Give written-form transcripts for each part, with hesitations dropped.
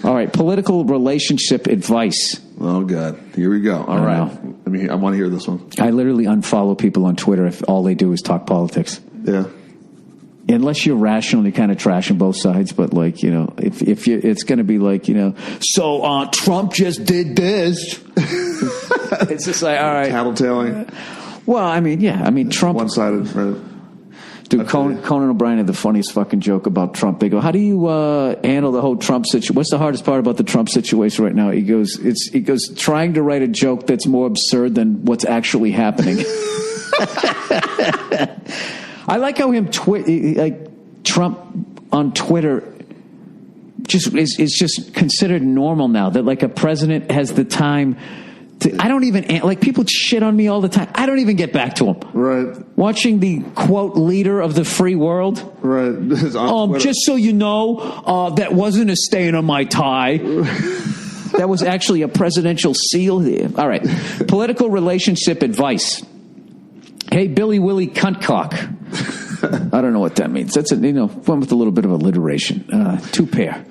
All right, political relationship advice. Oh, God. Here we go. All right. I want to hear this one. I literally unfollow people on Twitter if all they do is talk politics. Yeah. Unless you're rational and you're kind of trashing both sides, but like, you know, if you, it's going to be like, you know, so Trump just did this. It's just like, all right. Tattletaling. Well, I mean, yeah. I mean, Trump. One-sided. Right? Dude, Conan O'Brien had the funniest fucking joke about Trump. They go, how do you handle the whole Trump situation? What's the hardest part about the Trump situation right now? He goes, trying to write a joke that's more absurd than what's actually happening. I like how Trump on Twitter is just considered normal now, that like a president has the time to, I don't even, like, people shit on me all the time. I don't even get back to them. Right. Watching the quote leader of the free world. Right. Just so you know, that wasn't a stain on my tie. That was actually a presidential seal here. All right. Political relationship advice. Hey, Billy Willie Cuntcock. I don't know what that means. That's one with a little bit of alliteration. Two pair.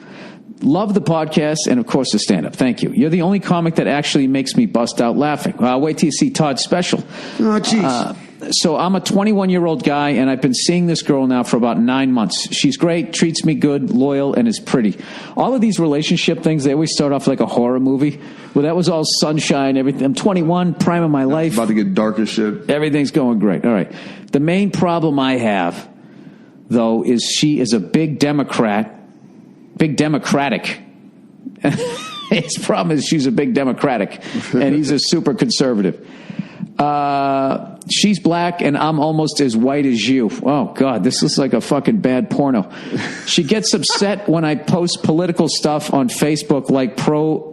Love the podcast and, of course, the stand-up. Thank you. You're the only comic that actually makes me bust out laughing. Wait till you see Todd's special. Oh, jeez. So I'm a 21-year-old guy, and I've been seeing this girl now for about 9 months. She's great, treats me good, loyal, and is pretty. All of these relationship things, they always start off like a horror movie. Well, that was all sunshine, everything. I'm 21, prime of my life. About to get dark as shit. Everything's going great. All right. The main problem I have, though, is she is a big Democratic. His problem is she's a big Democratic, and he's a super conservative. She's black, and I'm almost as white as you. Oh, God, this is like a fucking bad porno. She gets upset when I post political stuff on Facebook, like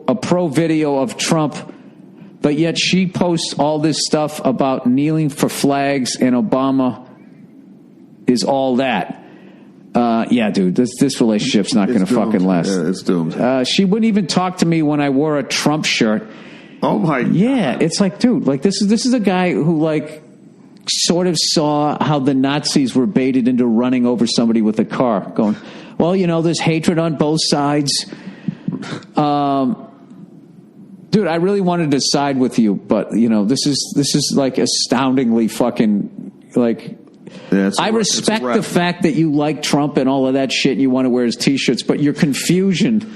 a pro video of Trump, but yet she posts all this stuff about kneeling for flags, and Obama is all that. Yeah, dude, this relationship's not going to fucking last. Yeah, it's doomed. She wouldn't even talk to me when I wore a Trump shirt. Oh my God. Yeah, it's like, dude, like this is a guy who like sort of saw how the Nazis were baited into running over somebody with a car, going, well, you know, there's hatred on both sides. Dude, I really wanted to side with you, but you know, this is like astoundingly fucking like. Yeah, I respect the fact that you like Trump and all of that shit and you want to wear his T-shirts, but your confusion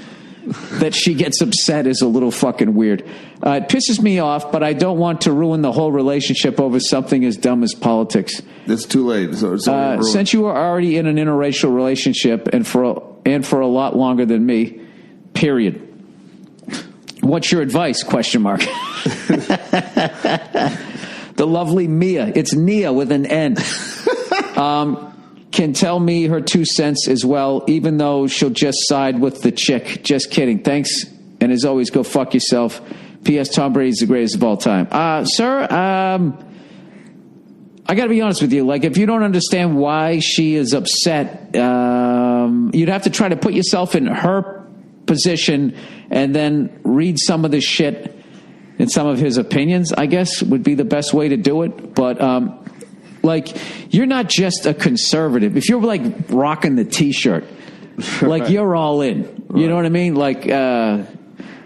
that she gets upset is a little fucking weird. It pisses me off, but I don't want to ruin the whole relationship over something as dumb as politics. It's too late. Since you are already in an interracial relationship and for a lot longer than me, period. What's your advice? ? The lovely Mia. It's Nia with an N. Can tell me her 2 cents as well, even though she'll just side with the chick. Just kidding. Thanks. And as always, go fuck yourself. P.S. Tom Brady's the greatest of all time. Sir, I got to be honest with you. Like, if you don't understand why she is upset, you'd have to try to put yourself in her position and then read some of the shit and some of his opinions, I guess, would be the best way to do it. But, like, you're not just a conservative. If you're, like, rocking the T-shirt, like, you're all in. Right. You know what I mean? Like,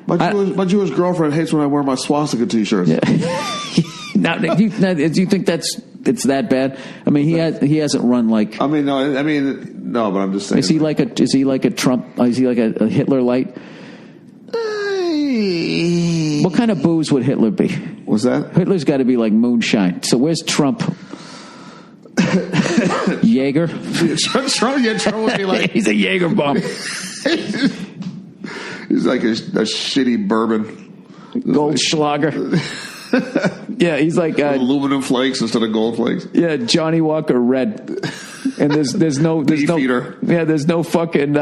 my Jewish girlfriend hates when I wear my swastika T-shirts. Yeah. Now, do you think it's that bad? I mean, he hasn't run like. No, but I'm just saying. Is he like a Trump? Is he like a Hitler light? What kind of booze would Hitler be? What's that? Hitler's got to be like moonshine. So where's Trump? Jaeger? Trump would be like... He's a Jaeger bomb. He's like a shitty bourbon. Goldschlager. Yeah, he's like... aluminum flakes instead of gold flakes. Yeah, Johnny Walker Red. And there's no... Beefeater. Yeah, there's no fucking...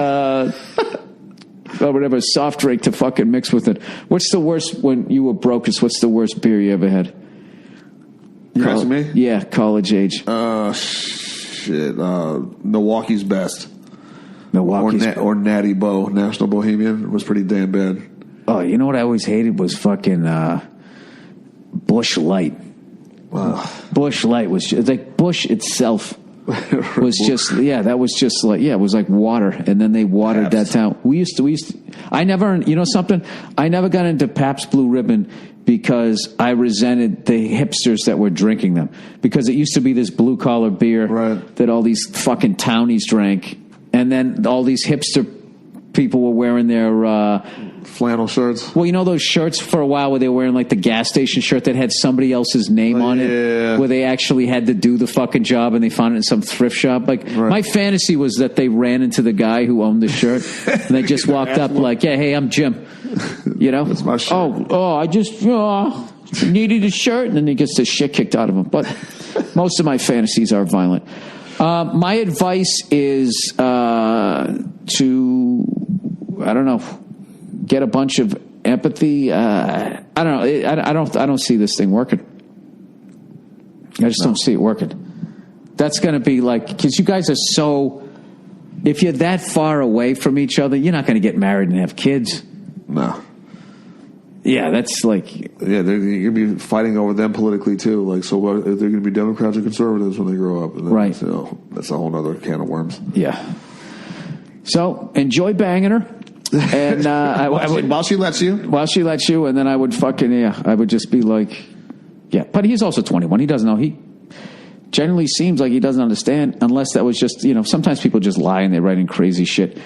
whatever, soft drink to fucking mix with it. What's the worst, when you were brokest, what's the worst beer you ever had? Me? Yeah, college age. Shit. Milwaukee's Best. Or Natty Bo. National Bohemian was pretty damn bad. Oh, you know what I always hated was fucking Busch Light. Wow. Busch Light was just, like Busch itself. was just that was just like it was like water, and then they watered that town. We used to. I never, you know something. I never got into Pabst Blue Ribbon because I resented the hipsters that were drinking them, because it used to be this blue collar beer that all these fucking townies drank, and then all these hipster people were wearing their flannel shirts. Well, you know those shirts for a while where they were wearing like the gas station shirt that had somebody else's name on it, where they actually had to do the fucking job and they found it in some thrift shop. Like my fantasy was that they ran into the guy who owned the shirt and they just walked up like, yeah, hey, I'm Jim. You know? That's my shirt. I just needed a shirt, and then he gets the shit kicked out of him. But most of my fantasies are violent. My advice is to, I don't know, get a bunch of empathy. I don't know. I don't see this thing working. I just don't see it working. That's going to be like, because you guys are so, if you're that far away from each other, you're not going to get married and have kids. No. Yeah, that's like... Yeah, you're going to be fighting over them politically, too. Like, so what, they're going to be Democrats or conservatives when they grow up. And then, right. That's a whole other can of worms. Yeah. So, enjoy banging her. And while she lets you. While she lets you, and then I would I would just be like... Yeah, but he's also 21. He doesn't know. He generally seems like he doesn't understand, unless that was just, sometimes people just lie and they're writing crazy shit.